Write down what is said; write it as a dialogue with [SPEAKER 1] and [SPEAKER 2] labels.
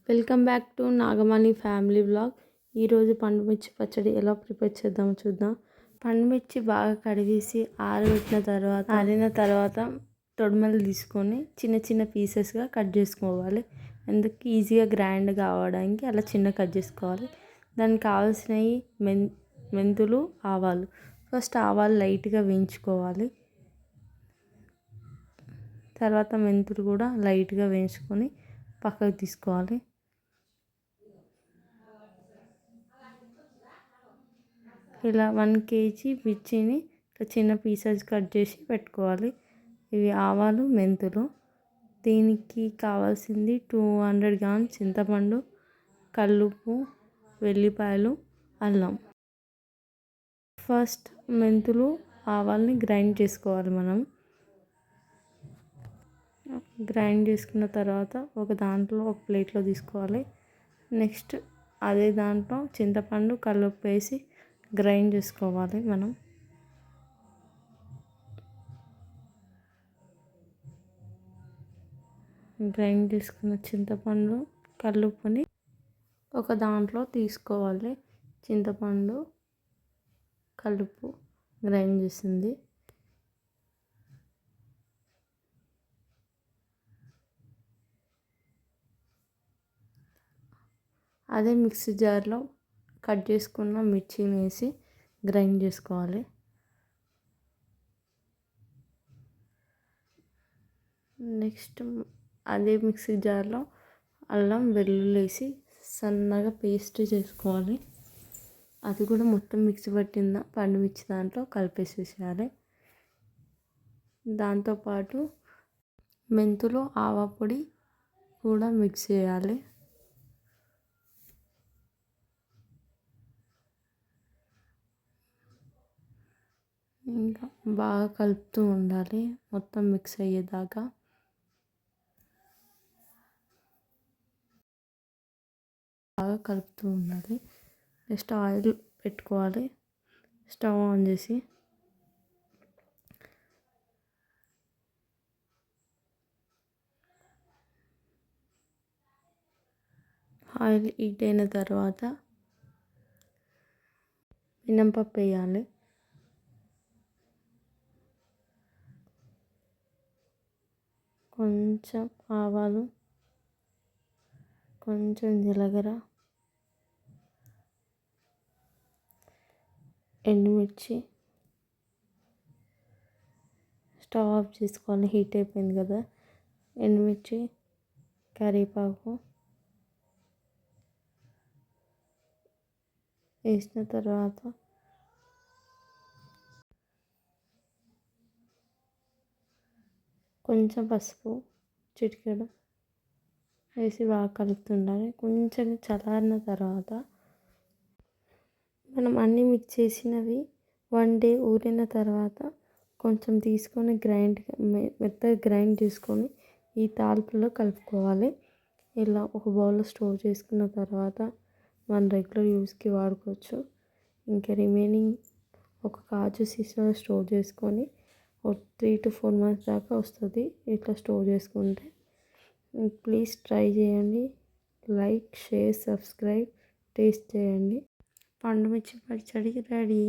[SPEAKER 1] Welcome back to Nagamani family vlog. ఈరోజు పండుమిర్చి పచ్చడి ఎలా ప్రిపేర్ చేద్దామో చూద్దాం. పండుమిర్చి బాగా కడిగేసి ఆరిన తర్వాత తొడిమలు తీసుకొని చిన్న చిన్న పీసెస్గా కట్ చేసుకోవాలి. ఎందుకు ఈజీగా గ్రైండ్ కావడానికి అలా చిన్న కట్ చేసుకోవాలి. దానికి కావాల్సినవి మెంతులు, ఆవాలు. ఫస్ట్ ఆవాలు లైట్గా వేయించుకోవాలి. తర్వాత మెంతులు కూడా లైట్గా వేయించుకొని పక్కకు తీసుకోవాలి. ఇలా 1 kg మిర్చిని చిన్న పీసెస్ కట్ చేసి పెట్టుకోవాలి. ఇవి ఆవాలు, మెంతులు. దీనికి కావాల్సింది 200 grams చింతపండు, కల్లుప్పు, వెల్లిపాయలు, అల్లం. ఫస్ట్ మెంతులు, ఆవాల్ని గ్రైండ్ చేసుకోవాలి. మనం గ్రైండ్ చేసుకున్న తర్వాత ఒక ప్లేట్లో తీసుకోవాలి. నెక్స్ట్ అదే దాంట్లో చింతపండు, కల్లుప్పు వేసి గ్రైండ్ చేసుకోవాలి. మనం గ్రైండ్ చేసుకున్న చింతపండు, కల్లుప్పుని ఒక దాంట్లో తీసుకోవాలి. చింతపండు, కల్లుప్పు గ్రైండ్ చేసింది. అదే మిక్సీ జార్లో కట్ చేసుకున్న మిర్చిని వేసి గ్రైండ్ చేసుకోవాలి. నెక్స్ట్ అదే మిక్సీ జార్లో అల్లం, వెల్లుల్లి వేసి సన్నగా పేస్ట్ చేసుకోవాలి. అది కూడా మొత్తం మిక్సీ పట్టిన పండుమిర్చి దాంట్లో కలిపేసేసేయాలి. దాంతోపాటు మెంతులు, ఆవ పొడి కూడా మిక్స్ చేయాలి. ఇంకా బాగా కలుపుతూ ఉండాలి మొత్తం మిక్స్ అయ్యేదాకా. బాగా కలుపుతూ ఉండాలి. నెక్స్ట్ ఆయిల్ పెట్టుకోవాలి. స్టవ్ ఆన్ చేసి ఆయిల్ హీట్ అయిన తర్వాత మినపప్పు వేయాలి. కొంచెం ఆవాలు, కొంచెం జీలకర్ర, ఎండుమిర్చి. స్టవ్ ఆఫ్ చేసుకోవాలి. హీట్ అయిపోయింది కదా. ఎండుమిర్చి, కరివేపాకు వేసిన తర్వాత కొంచెం పసుపు, చిటికెడు వేసి బాగా కలుపుతుండాలి. కొంచెం చల్లారిన తర్వాత మనం అన్నీ మిక్స్ చేసినవి 1 day ఊరిన తర్వాత కొంచెం తీసుకొని మెత్తగా గ్రైండ్ చేసుకొని ఈ తాలింపులో కలుపుకోవాలి. ఇలా ఒక బౌల్లో స్టోర్ చేసుకున్న తర్వాత మన రెగ్యులర్ యూస్కి వాడుకోవచ్చు. ఇంకా రిమైనింగ్ ఒక గాజు సీసాలో స్టోర్ చేసుకొని 3 to 4 months దాకా వస్తుంది ఇట్లా స్టోర్ చేసుకుంటే. ప్లీజ్ ట్రై చేయండి. లైక్, షేర్, సబ్స్క్రైబ్, టేస్ట్ చేయండి. పండుమిర్చి పచ్చడి రెడీ.